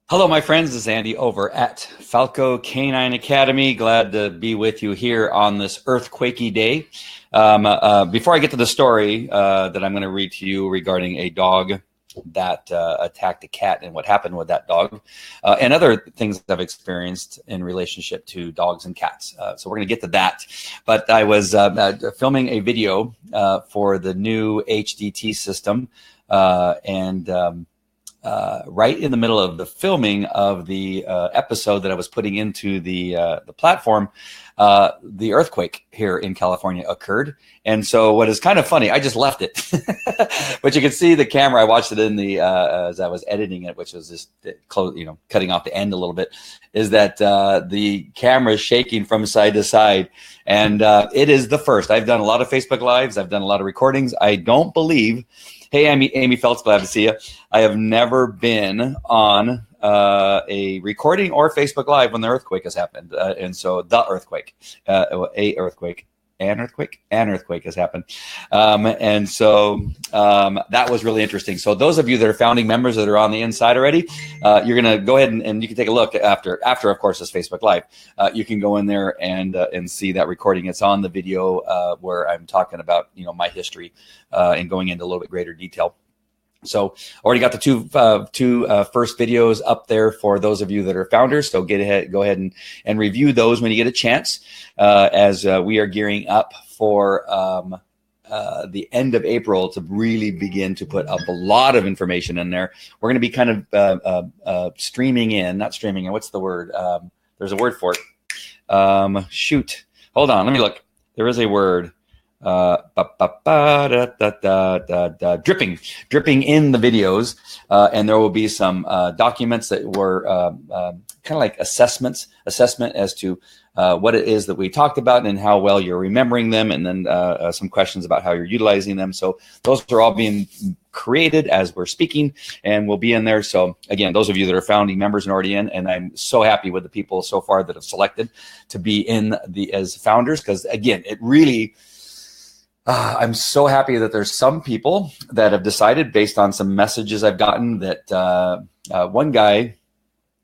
Hello, my friends. This is Andy over at Falco Canine Academy. Glad to be with you here on this earthquakey day. Before I get to the story that I'm going to read to you regarding a dog that attacked a cat and what happened with that dog, and other things I've experienced in relationship to dogs and cats. So we're going to get to that. But I was filming a video for the new HDT system, right in the middle of the filming of the episode that I was putting into the platform, the earthquake here in California occurred. And so what is kind of funny, I just left it, but you can see the camera. I watched it in the as I was editing it, which was just cutting off the end a little bit, is that the camera is shaking from side to side. And it is the first. I've done a lot of Facebook Lives. I've done a lot of recordings. I don't believe. Hey, Amy Phelps, glad to see you. I have never been on a recording or Facebook Live when the earthquake has happened. And so the earthquake, an earthquake has happened. And so that was really interesting. So those of you that are founding members that are on the inside already, you're going to go ahead and you can take a look after, of course, this Facebook Live. You can go in there and see that recording. It's on the video where I'm talking about, my history and going into a little bit greater detail. So already got the two first videos up there for those of you that are founders. So go ahead and review those when you get a chance, as we are gearing up for the end of April to really begin to put up a lot of information in there. We're going to be kind of streaming in, not streaming in. What's the word? There's a word for it. Shoot. Hold on. Let me look. There is a word. Dripping in the videos, and there will be some documents that were kind of like assessment as to what it is that we talked about and how well you're remembering them, and then some questions about how you're utilizing them. So those are all being created as we're speaking, and we'll be in there. So again, those of you that are founding members and already in, and I'm so happy with the people so far that have selected to be in as founders, because again, it really I'm so happy that there's some people that have decided, based on some messages I've gotten, that one guy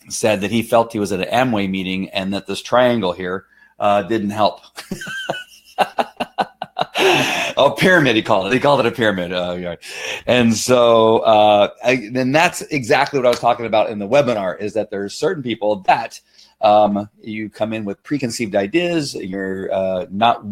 said that he felt he was at an Amway meeting and that this triangle here didn't help. Oh, pyramid, he called it. He called it a pyramid. Yeah. And so then that's exactly what I was talking about in the webinar, is that there's certain people that you come in with preconceived ideas. You're not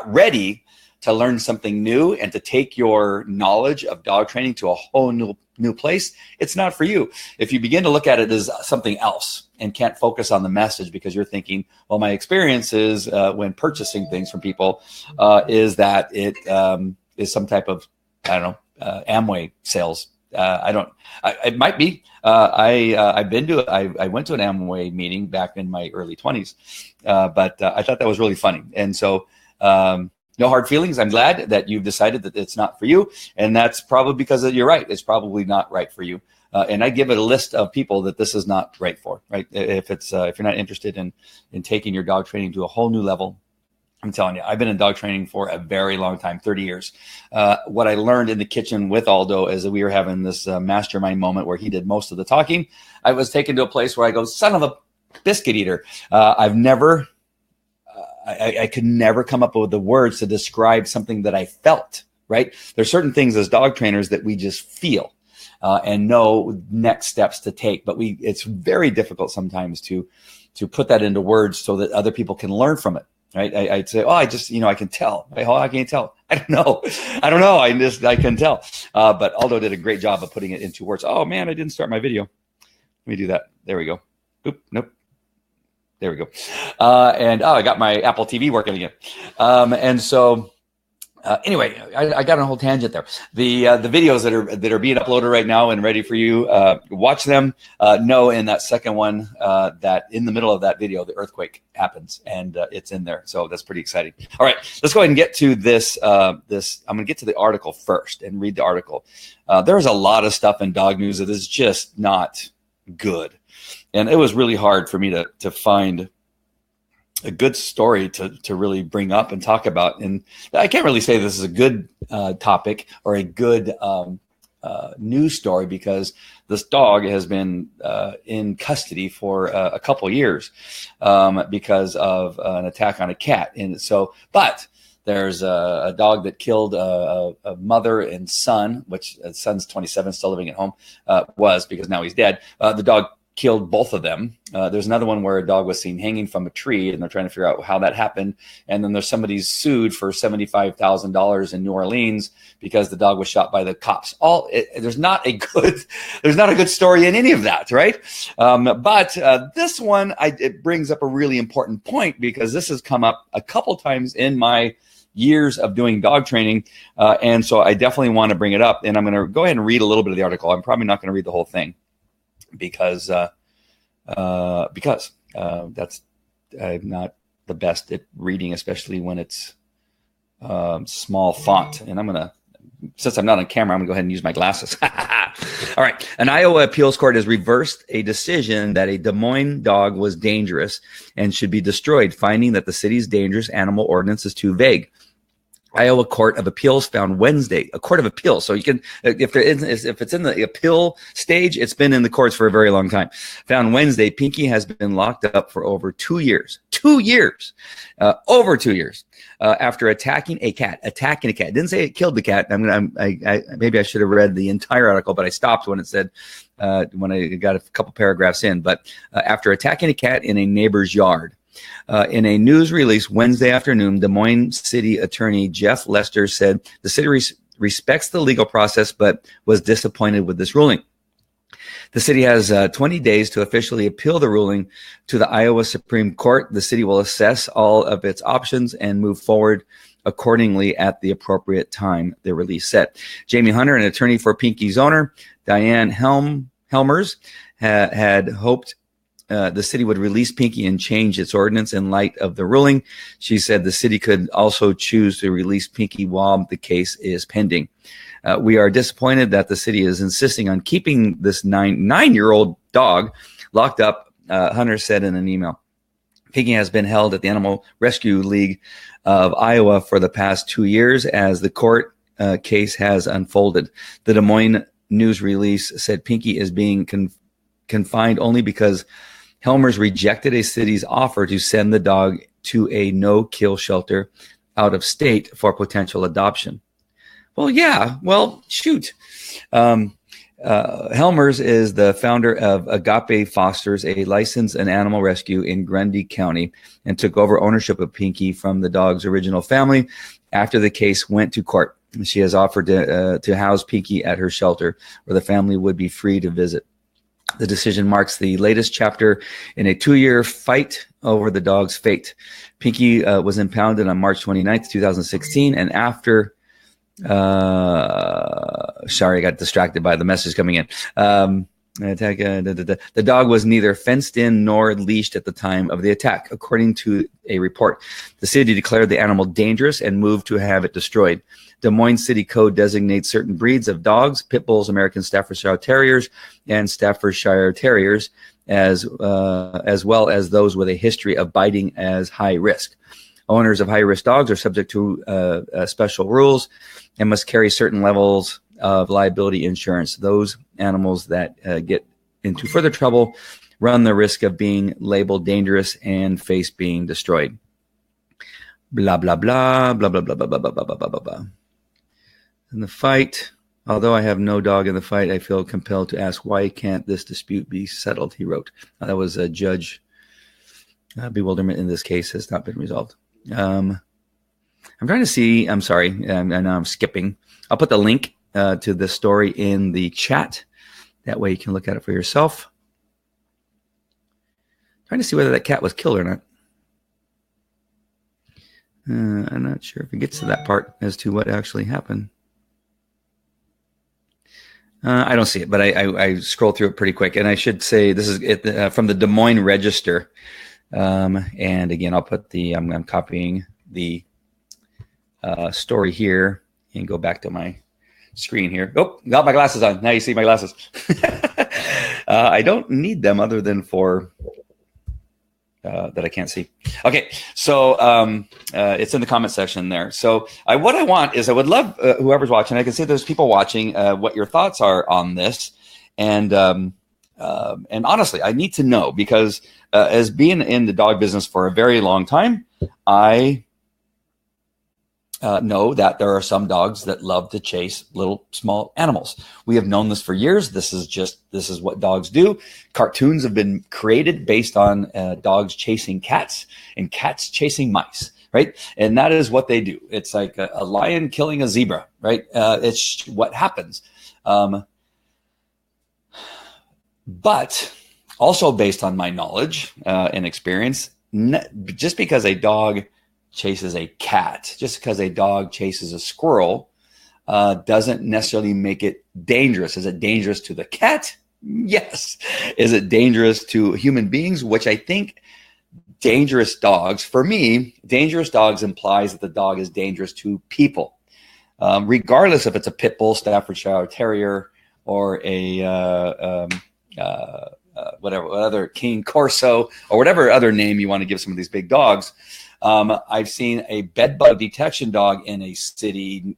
ready to learn something new and to take your knowledge of dog training to a whole new place. It's not for you. If you begin to look at it as something else and can't focus on the message because you're thinking, well, my experience is when purchasing things from people is that it is some type of, Amway sales. It might be. I went to an Amway meeting back in my early 20s, but I thought that was really funny. And so, no hard feelings. I'm glad that you've decided that it's not for you. And that's probably because you're right. It's probably not right for you. And I give it a list of people that this is not right for, right? If you're not interested in taking your dog training to a whole new level, I'm telling you, I've been in dog training for a very long time, 30 years. What I learned in the kitchen with Aldo is that we were having this mastermind moment where he did most of the talking. I was taken to a place where I go, son of a biscuit eater. I could never come up with the words to describe something that I felt, right? There's certain things as dog trainers that we just feel and know next steps to take, but it's very difficult sometimes to put that into words so that other people can learn from it, right? I'd say, I just, I can tell. How can you tell? I don't know. I can tell. But Aldo did a great job of putting it into words. Oh man, I didn't start my video. Let me do that. There we go. Oop, nope. There we go. I got my Apple TV working again. And so anyway, I got on a whole tangent there. The videos that are being uploaded right now and ready for you, watch them. Know in that second one that in the middle of that video, the earthquake happens, and it's in there. So that's pretty exciting. All right, let's go ahead and get to this. I'm going to get to the article first and read the article. There's a lot of stuff in dog news that is just not good. And it was really hard for me to find a good story to really bring up and talk about. And I can't really say this is a good topic or a good news story, because this dog has been in custody for a couple years because of an attack on a cat. And so, but there's a dog that killed a mother and son, which the son's 27, still living at home, was, because now he's dead. The dog killed both of them. There's another one where a dog was seen hanging from a tree, and they're trying to figure out how that happened. And then there's somebody sued for $75,000 in New Orleans because the dog was shot by the cops. There's not a good story in any of that, right? But this one, it brings up a really important point, because this has come up a couple times in my years of doing dog training. And so I definitely want to bring it up, and I'm going to go ahead and read a little bit of the article. I'm probably not going to read the whole thing, because that's I'm not the best at reading, especially when it's small font. And since I'm not on camera, I'm gonna go ahead and use my glasses. All right. An Iowa appeals court has reversed a decision that a Des Moines dog was dangerous and should be destroyed, finding that the city's dangerous animal ordinance is too vague. Iowa Court of Appeals found Wednesday, a court of appeals. So you can, if it's in the appeal stage, it's been in the courts for a very long time. Found Wednesday, Pinky has been locked up for over 2 years. 2 years, over 2 years, after attacking a cat. Didn't say it killed the cat. Maybe I should have read the entire article, but I stopped when it said, when I got a couple paragraphs in. But after attacking a cat in a neighbor's yard. In a news release Wednesday afternoon, Des Moines City Attorney Jeff Lester said the city respects the legal process, but was disappointed with this ruling. The city has 20 days to officially appeal the ruling to the Iowa Supreme Court. The city will assess all of its options and move forward accordingly at the appropriate time, the release said. Jamie Hunter, an attorney for Pinky's owner, Diane Helmers, had hoped the city would release Pinky and change its ordinance in light of the ruling. She said the city could also choose to release Pinky while the case is pending. We are disappointed that the city is insisting on keeping this nine-year-old dog locked up, Hunter said in an email. Pinky has been held at the Animal Rescue League of Iowa for the past 2 years as the court case has unfolded. The Des Moines news release said Pinky is being confined only because Helmers rejected a city's offer to send the dog to a no-kill shelter out of state for potential adoption. Well, yeah. Well, shoot. Helmers is the founder of Agape Fosters, a license and animal rescue in Grundy County, and took over ownership of Pinky from the dog's original family after the case went to court. She has offered to house Pinky at her shelter, where the family would be free to visit. The decision marks the latest chapter in a 2-year fight over the dog's fate. Pinky was impounded on March 29th, 2016, and after sorry, I got distracted by the message coming in. The dog was neither fenced in nor leashed at the time of the attack, according to a report. The city declared the animal dangerous and moved to have it destroyed. Des Moines City Code designates certain breeds of dogs, pit bulls, American Staffordshire Terriers, and Staffordshire Terriers, as well as those with a history of biting as high risk. Owners of high-risk dogs are subject to special rules and must carry certain levels of liability insurance. Those animals that get into further trouble run the risk of being labeled dangerous and face being destroyed. Blah, blah, blah, blah, blah, blah, blah, blah, blah, blah, blah, blah, blah. In the fight, although I have no dog in the fight, I feel compelled to ask, why can't this dispute be settled, he wrote. That was a judge. Bewilderment in this case has not been resolved. I'm trying to see, I'm sorry, and now I'm skipping. I'll put the link to this story in the chat. That way you can look at it for yourself. Trying to see whether that cat was killed or not. I'm not sure if it gets to that part as to what actually happened. I don't see it, but I scroll through it pretty quick. And I should say this is it, from the Des Moines Register. And again, I'll put I'm copying the story here and go back to my screen here. Oh, got my glasses on. Now you see my glasses. I don't need them other than for that I can't see. Okay, so it's in the comment section there. So what I want is I would love whoever's watching, I can see there's people watching, what your thoughts are on this. And honestly, I need to know because as being in the dog business for a very long time, I know that there are some dogs that love to chase little small animals. We have known this for years. This is what dogs do. Cartoons have been created based on dogs chasing cats and cats chasing mice, right? And that is what they do. It's like a lion killing a zebra, right? It's what happens. But also based on my knowledge and experience, just because a dog chases a cat, just because a dog chases a squirrel, doesn't necessarily make it dangerous. Is it dangerous to the cat? Yes. Is it dangerous to human beings? Which I think dangerous dogs, for me, dangerous dogs implies that the dog is dangerous to people, regardless if it's a pit bull, Staffordshire Terrier, or a whatever other King Corso, or whatever other name you want to give some of these big dogs. I've seen a bed bug detection dog in a city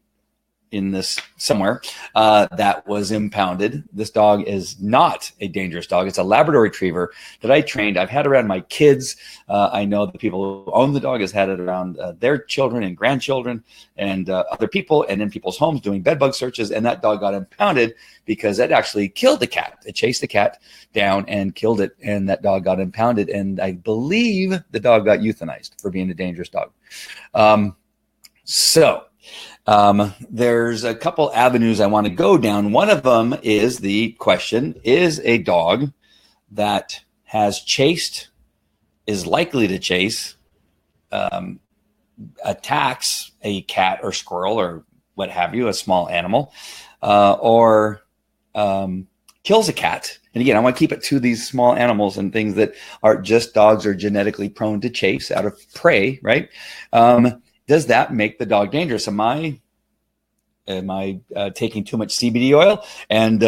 in this somewhere that was impounded. This dog is not a dangerous dog. It's a Labrador Retriever that I trained. I've had around my kids. I know the people who own the dog has had it around their children and grandchildren and other people and in people's homes doing bed bug searches. And that dog got impounded because it actually killed the cat. It chased the cat down and killed it. And that dog got impounded. And I believe the dog got euthanized for being a dangerous dog. There's a couple avenues I want to go down. One of them is the question, is a dog that has chased, is likely to chase, attacks a cat or squirrel or what have you, a small animal, or kills a cat. And again, I want to keep it to these small animals and things that are just dogs are genetically prone to chase out of prey, right? Does that make the dog dangerous? Am I taking too much CBD oil and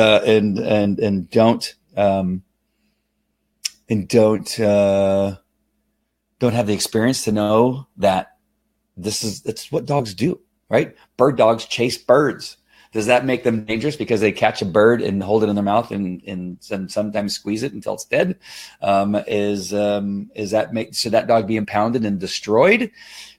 don't have the experience to know that it's what dogs do, right? Bird dogs chase birds. Does that make them dangerous because they catch a bird and hold it in their mouth and sometimes squeeze it until it's dead? Should that dog be impounded and destroyed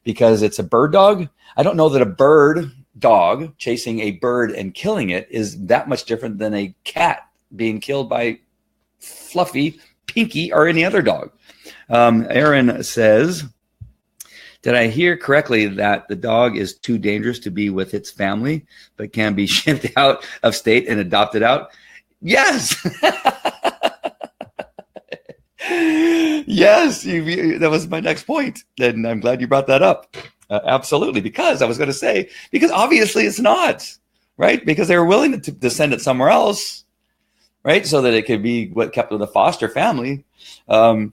because it's a bird dog? I don't know that a bird dog chasing a bird and killing it is that much different than a cat being killed by Fluffy, Pinky, or any other dog. Aaron says, did I hear correctly that the dog is too dangerous to be with its family, but can be shipped out of state and adopted out? Yes. Yes, that was my next point. And I'm glad you brought that up. Absolutely. Because I was going to say, because obviously it's not, right? Because they were willing to send it somewhere else, right? So that it could be kept with a foster family. And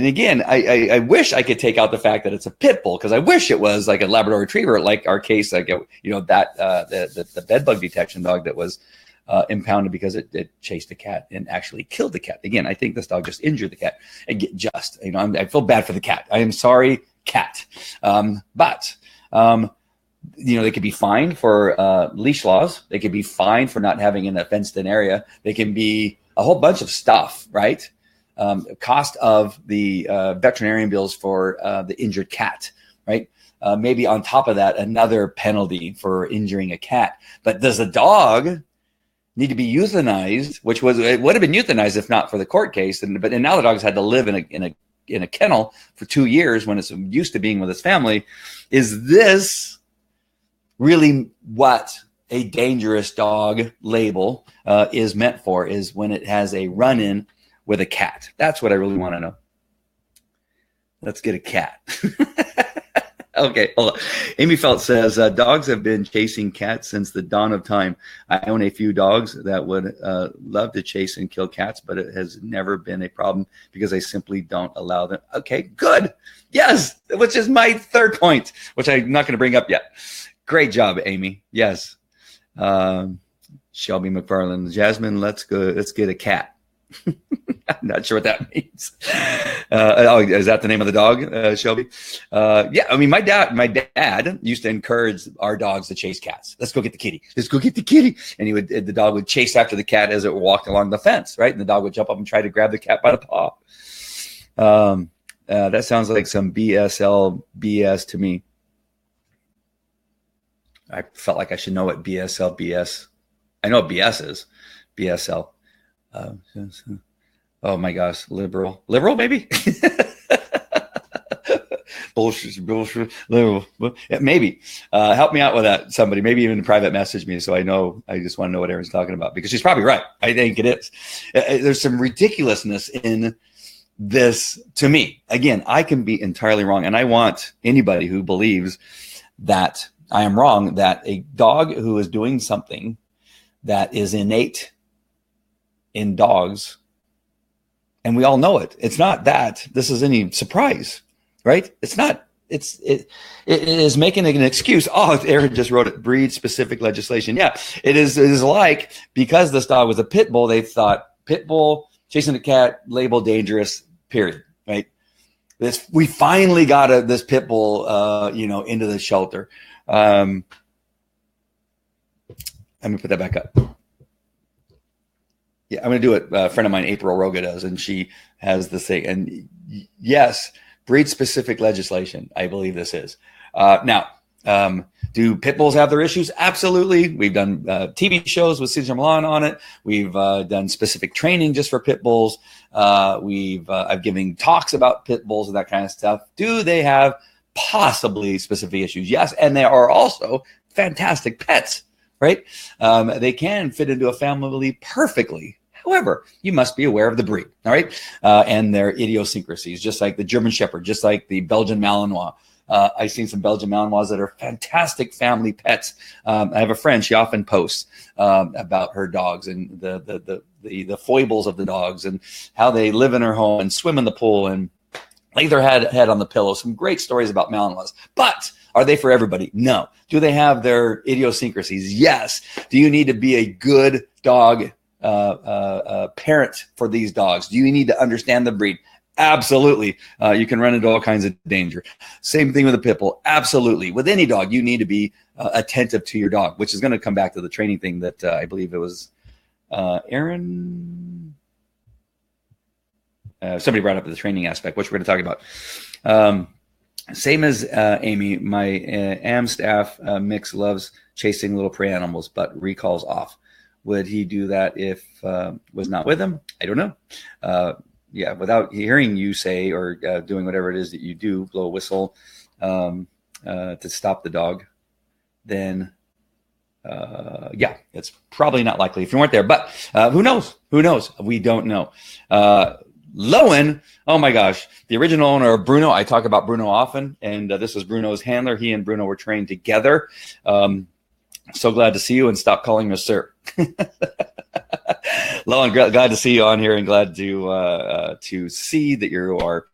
again, I wish I could take out the fact that it's a pit bull, because I wish it was like a Labrador Retriever, like our case, like the bed bug detection dog that was impounded because it chased a cat and actually killed the cat. Again, I think this dog just injured the cat. I feel bad for the cat. I am sorry, cat. But they could be fined for leash laws. They could be fined for not having in a fenced-in area. They can be a whole bunch of stuff, right? Cost of the veterinarian bills for the injured cat, right? Maybe on top of that, another penalty for injuring a cat. But does the dog need to be euthanized? It would have been euthanized if not for the court case. But now the dog's had to live in a kennel for 2 years when it's used to being with its family. Is this really what a dangerous dog label is meant for? Is when it has a run-in with a cat? That's what I really want to know. Let's get a cat. Okay, hold on. Amy Felt says, dogs have been chasing cats since the dawn of time. I own a few dogs that would love to chase and kill cats, but it has never been a problem because I simply don't allow them. Okay, good. Yes, which is my third point, which I'm not going to bring up yet. Great job, Amy. Yes. Shelby McFarland, Jasmine, let's get a cat. not sure what that means. Is that the name of the dog, Shelby? Yeah, I mean, my dad used to encourage our dogs to chase cats. Let's go get the kitty. Let's go get the kitty. And the dog would chase after the cat as it walked along the fence, right? And the dog would jump up and try to grab the cat by the paw. That sounds like some BSL BS to me. I felt like I should know what BSL BS. I know what BS is. BSL. Oh my gosh, liberal maybe. bullshit, liberal. Yeah, maybe. Help me out with that, somebody. Maybe even private message me so I know. I just want to know what Erin's talking about because she's probably right. I think it is. There's some ridiculousness in this to me. Again, I can be entirely wrong, and I want anybody who believes that I am wrong, that a dog who is doing something that is innate in dogs, and we all know it. It's not that this is any surprise, right? It's not. It is making an excuse. Oh, Erin just wrote it. Breed specific legislation. Yeah, it is. It is like because this dog was a pit bull, they thought pit bull chasing a cat, label dangerous. Period. Right. We finally got this pit bull, into the shelter. Let me put that back up. Yeah, I'm going to do it. A friend of mine, April Roga, does, and she has this thing. And yes, breed-specific legislation, I believe this is. Now, do pit bulls have their issues? Absolutely. We've done TV shows with Cesar Millan on it. We've done specific training just for pit bulls. I've given talks about pit bulls and that kind of stuff. Do they have possibly specific issues? Yes, and they are also fantastic pets, right? They can fit into a family perfectly. However, you must be aware of the breed, all right, and their idiosyncrasies, just like the German Shepherd, just like the Belgian Malinois. I've seen some Belgian Malinois that are fantastic family pets. I have a friend; she often posts about her dogs and the foibles of the dogs and how they live in her home and swim in the pool and lay their head on the pillow. Some great stories about Malinois, but are they for everybody? No. Do they have their idiosyncrasies? Yes. Do you need to be a good dog parent for these dogs? Do you need to understand the breed? Absolutely. You can run into all kinds of danger. Same thing with a pit bull. Absolutely. With any dog, you need to be attentive to your dog, which is going to come back to the training thing that I believe it was Erin. Somebody brought up the training aspect, which we're going to talk about. Same as Amy, my AM staff mix loves chasing little prey animals, but recalls off. Would he do that if was not with him? I don't know. Yeah, without hearing you say or doing whatever it is that you do, blow a whistle to stop the dog, then yeah, it's probably not likely if you weren't there. But who knows? Who knows? We don't know. Lowen, oh my gosh, the original owner of Bruno. I talk about Bruno often, and this was Bruno's handler. He and Bruno were trained together. So glad to see you, and stop calling me sir. Lowen, glad to see you on here, and glad to see that you are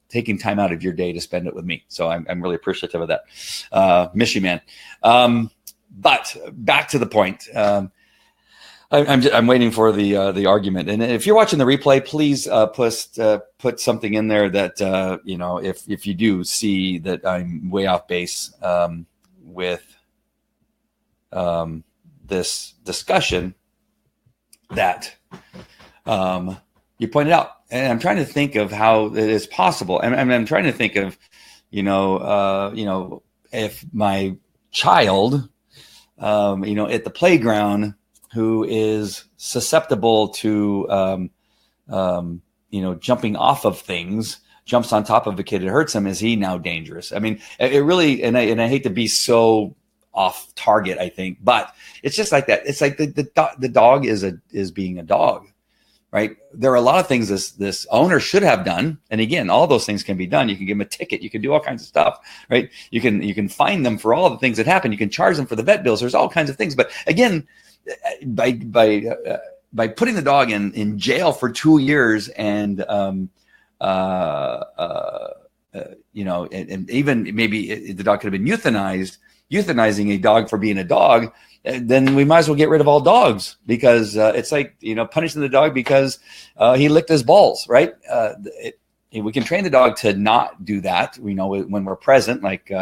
taking time out of your day to spend it with me. So I'm really appreciative of that. Miss you, man. But back to the point. I'm waiting for the argument, and if you're watching the replay, please put something in there that if you do see that I'm way off base with this discussion that you pointed out, and I'm trying to think of how it is possible, and I'm trying to think of if my child at the playground who is susceptible to, jumping off of things, jumps on top of a kid, it hurts him. Is he now dangerous? I mean, it really, and I hate to be so off target, I think, but it's just like that. It's like the dog is being a dog, right? There are a lot of things this owner should have done. And again, all those things can be done. You can give them a ticket. You can do all kinds of stuff, right? You can fine them for all the things that happen. You can charge them for the vet bills. There's all kinds of things. But again, by putting the dog in jail for 2 years and and even maybe the dog could have been euthanized, euthanizing a dog for being a dog, then we might as well get rid of all dogs, because it's like, punishing the dog because he licked his balls, right? We can train the dog to not do that. We know when we're present, like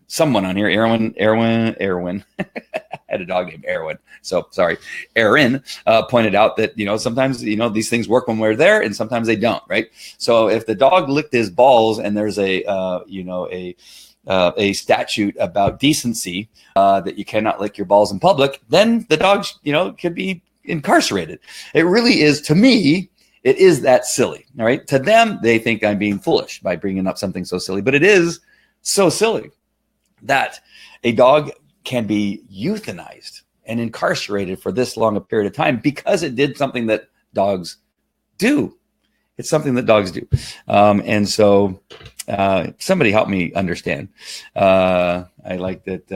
someone on here, Erwin. I had a dog named Erwin. So sorry, Aaron pointed out that, sometimes, these things work when we're there and sometimes they don't, right? So if the dog licked his balls and there's a statute about decency that you cannot lick your balls in public, then the dog, could be incarcerated. It really is, to me, it is that silly. All right. To them, they think I'm being foolish by bringing up something so silly, but it is so silly that a dog can be euthanized and incarcerated for this long a period of time because it did something that dogs do. It's something that dogs do. And so somebody help me understand. I like that.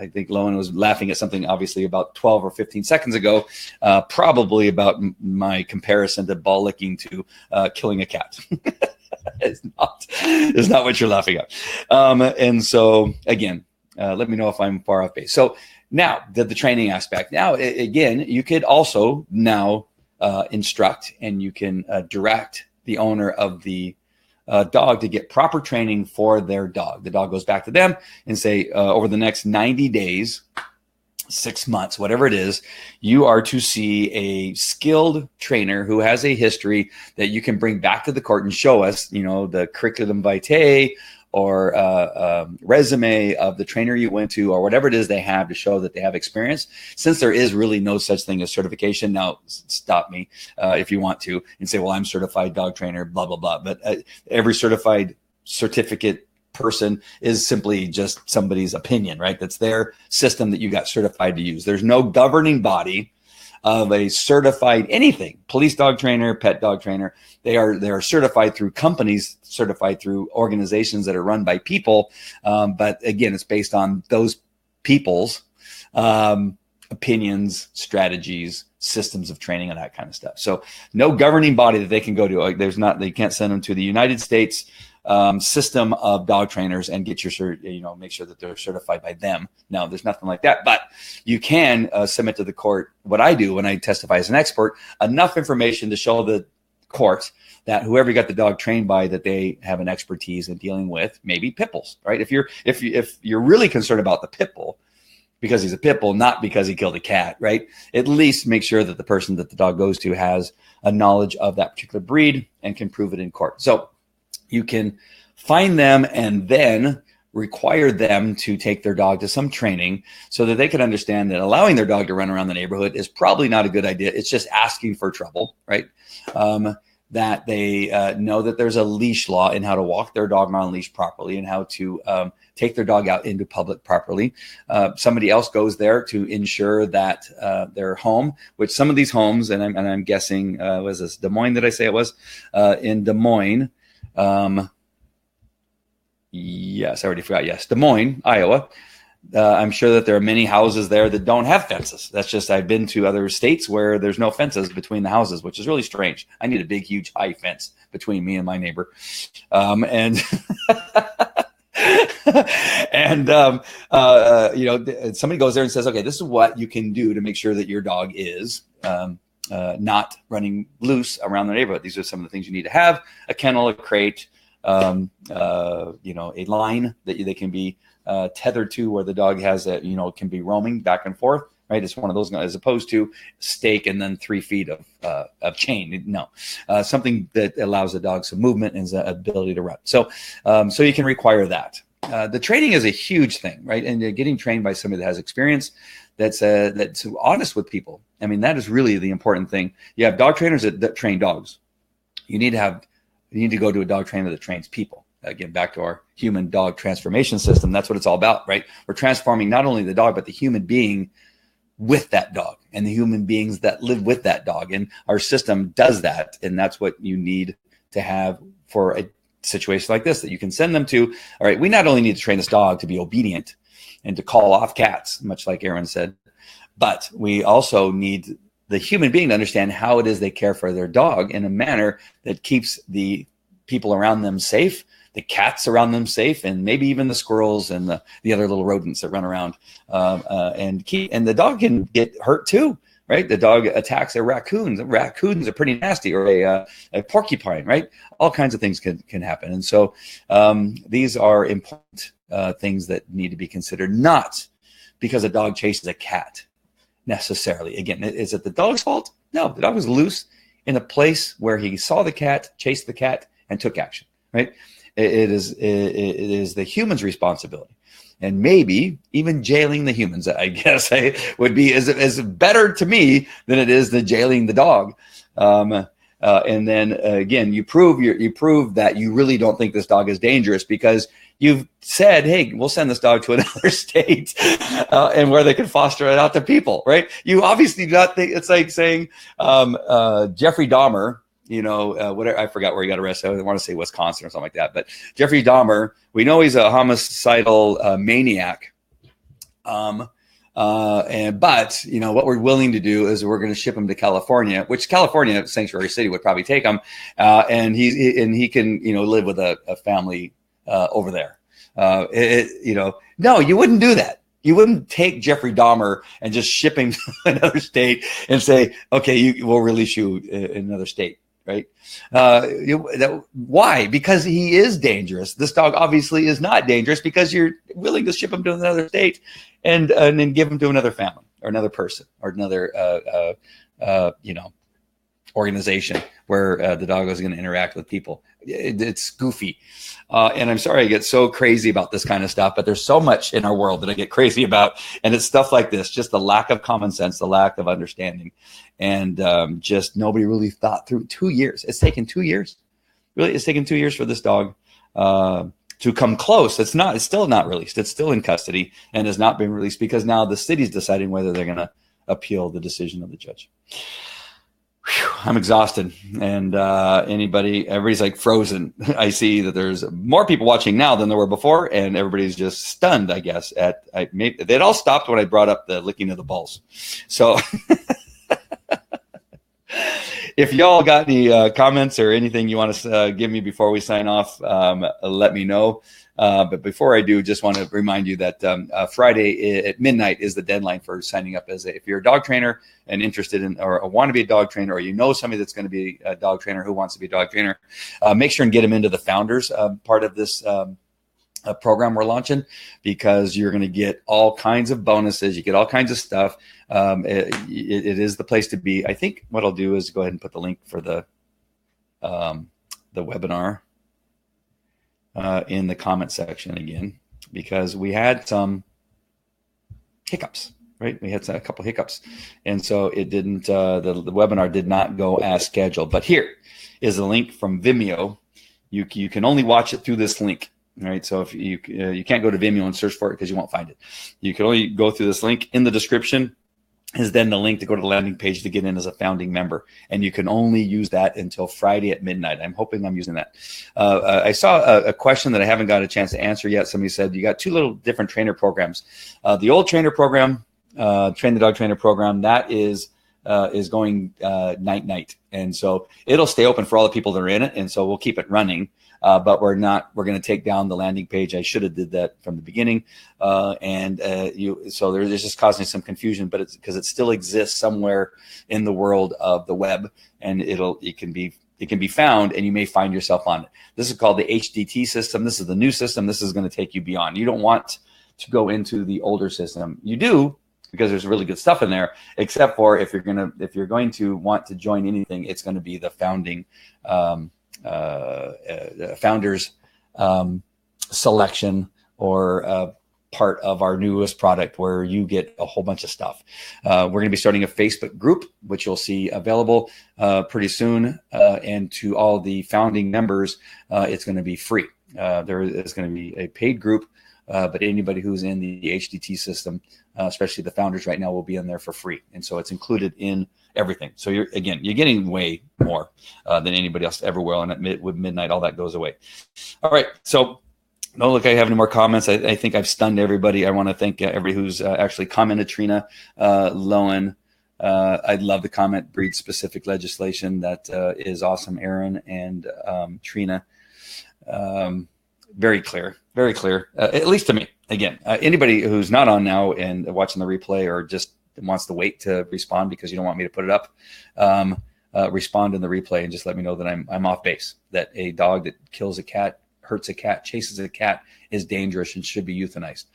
I think Lowen was laughing at something obviously about 12 or 15 seconds ago, probably about my comparison to ball licking to killing a cat. It's not what you're laughing at. And so again, let me know if I'm far off base. So now the training aspect. Now, again, you could also now instruct and you can direct the owner of the dog to get proper training for their dog. The dog goes back to them and say, over the next 90 days, 6 months, whatever it is, you are to see a skilled trainer who has a history that you can bring back to the court and show us, the curriculum vitae or resume of the trainer you went to, or whatever it is they have to show that they have experience. Since there is really no such thing as certification, now stop me if you want to and say, well, I'm certified dog trainer, blah, blah, blah. But every certified certificate person is simply just somebody's opinion, right? That's their system that you got certified to use. There's no governing body of a certified anything, police dog trainer, pet dog trainer. They are certified through companies, certified through organizations that are run by people. But again, it's based on those people's opinions, strategies, systems of training, and that kind of stuff. So no governing body that they can go to. Like they can't send them to the United States system of dog trainers and get make sure that they're certified by them. No, there's nothing like that. But you can submit to the court what I do when I testify as an expert, enough information to show the court that whoever got the dog trained by, that they have an expertise in dealing with maybe pit bulls, right? If you're really concerned about the pit bull because he's a pit bull, not because he killed a cat, right? At least make sure that the person that the dog goes to has a knowledge of that particular breed and can prove it in court. So you can find them and then require them to take their dog to some training so that they can understand that allowing their dog to run around the neighborhood is probably not a good idea. It's just asking for trouble, right? That they know that there's a leash law in how to walk their dog on leash properly and how to take their dog out into public properly. Somebody else goes there to ensure that their home, which some of these homes, and I'm guessing, was this Des Moines? Did I say it was in Des Moines? Yes, I already forgot. Yes, Des Moines, Iowa. I'm sure that there are many houses there that don't have fences. That's just, I've been to other states where there's no fences between the houses, which is really strange. I need a big, huge, high fence between me and my neighbor. And somebody goes there and says, okay, this is what you can do to make sure that your dog is not running loose around the neighborhood. These are some of the things you need to have: a kennel, a crate, a line that they can be tethered to, where the dog has can be roaming back and forth, right? It's one of those, as opposed to stake and then 3 feet of chain. No, something that allows the dog some movement and the ability to run. So you can require that. The training is a huge thing, right? And getting trained by somebody that has experience, that's honest with people. I mean, that is really the important thing. You have dog trainers that train dogs. You need to go to a dog trainer that trains people. Again, back to our human dog transformation system. That's what it's all about, right? We're transforming not only the dog, but the human being with that dog and the human beings that live with that dog. And our system does that. And that's what you need to have for a situation like this, that you can send them to. All right, we not only need to train this dog to be obedient and to call off cats, much like Aaron said, but we also need the human being to understand how it is they care for their dog in a manner that keeps the people around them safe, the cats around them safe, and maybe even the squirrels and the other little rodents that run around. And the dog can get hurt too, right? The dog attacks a raccoon. Raccoons are pretty nasty, or a porcupine, right? All kinds of things can happen. And so these are important things that need to be considered, not because a dog chases a cat necessarily. Again, is it the dog's fault? No, the dog was loose in a place where he saw the cat, chased the cat, and took action, right? It is the human's responsibility. And maybe even jailing the humans, I guess, would be as better to me than it is the jailing the dog. And then again, you prove that you really don't think this dog is dangerous because you've said, hey, we'll send this dog to another state and where they can foster it out to people, right? You obviously do not think it's like saying Jeffrey Dahmer, whatever, I forgot where he got arrested. I want to say Wisconsin or something like that. But Jeffrey Dahmer, we know he's a homicidal maniac. But what we're willing to do is we're going to ship him to California, which California, Sanctuary City, would probably take him, and he can live with a family over there. No, you wouldn't do that. You wouldn't take Jeffrey Dahmer and just ship him to another state and say, okay, we'll release you in another state. Right? Why? Because he is dangerous. This dog obviously is not dangerous because you're willing to ship him to another state and then give him to another family or another person or another organization where the dog is going to interact with people. It's goofy. And I'm sorry I get so crazy about this kind of stuff, but there's so much in our world that I get crazy about. And it's stuff like this, just the lack of common sense, the lack of understanding. And just nobody really thought through 2 years. It's taken 2 years. Really, it's taken 2 years for this dog to come close. It's still not released. It's still in custody and has not been released because now the city's deciding whether they're going to appeal the decision of the judge. Whew, I'm exhausted, and everybody's like frozen. I see that there's more people watching now than there were before, and everybody's just stunned, I guess. They'd all stopped when I brought up the licking of the balls. So if y'all got any comments or anything you want to give me before we sign off, let me know. But before I do, just want to remind you that Friday at midnight is the deadline for signing up if you're a dog trainer and interested in or want to be a dog trainer, or somebody that's going to be a dog trainer who wants to be a dog trainer. Make sure and get them into the founders part of this program we're launching, because you're going to get all kinds of bonuses. You get all kinds of stuff. It is the place to be. I think what I'll do is go ahead and put the link for the webinar in the comment section again, because we had some hiccups, right? We had a couple hiccups. And so it didn't, the webinar did not go as scheduled. But here is a link from Vimeo. You can only watch it through this link, right? So if you can't go to Vimeo and search for it because you won't find it. You can only go through this link. In the description is then the link to go to the landing page to get in as a founding member. And you can only use that until Friday at midnight. I'm hoping I'm using that. I saw a question that I haven't got a chance to answer yet. Somebody said, you got two little different trainer programs. The old trainer program, Train the Dog Trainer program, that is going night. And so it'll stay open for all the people that are in it. And so we'll keep it running. But we're going to take down the landing page. I should have did that from the beginning. So there's just causing some confusion, but it's because it still exists somewhere in the world of the web, and it can be found, and you may find yourself on it. This is called the HDT system. This is the new system. This is going to take you beyond. You don't want to go into the older system. You do, because there's really good stuff in there, except for if you're going to want to join anything, it's going to be the founding founders selection or part of our newest product, where you get a whole bunch of stuff. We're going to be starting a Facebook group, which you'll see available pretty soon, and to all the founding members, it's going to be free. There is going to be a paid group, but anybody who's in the HDT system, especially the founders right now, will be in there for free. And so it's included in everything. So you're getting way more than anybody else ever will. And with midnight, all that goes away. All right. So don't look like I have any more comments. I think I've stunned everybody. I want to thank everybody who's actually commented. Trina Lowen, I'd love the comment. Breed specific legislation. That is awesome. Aaron and Trina. very clear, at least to me. Again, anybody who's not on now and watching the replay or just wants to wait to respond because you don't want me to put it up, respond in the replay and just let me know that I'm off base, that a dog that kills a cat, hurts a cat, chases a cat is dangerous and should be euthanized.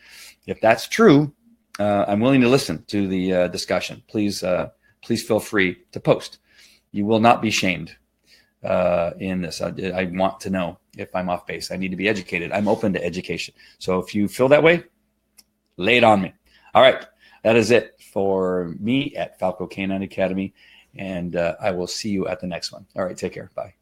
If that's true, I'm willing to listen to the discussion. Please feel free to post. You will not be shamed in this. I want to know if I'm off base. I need to be educated. I'm open to education. So if you feel that way, lay it on me. All right. That is it for me at Falco Canine Academy. And I will see you at the next one. All right. Take care. Bye.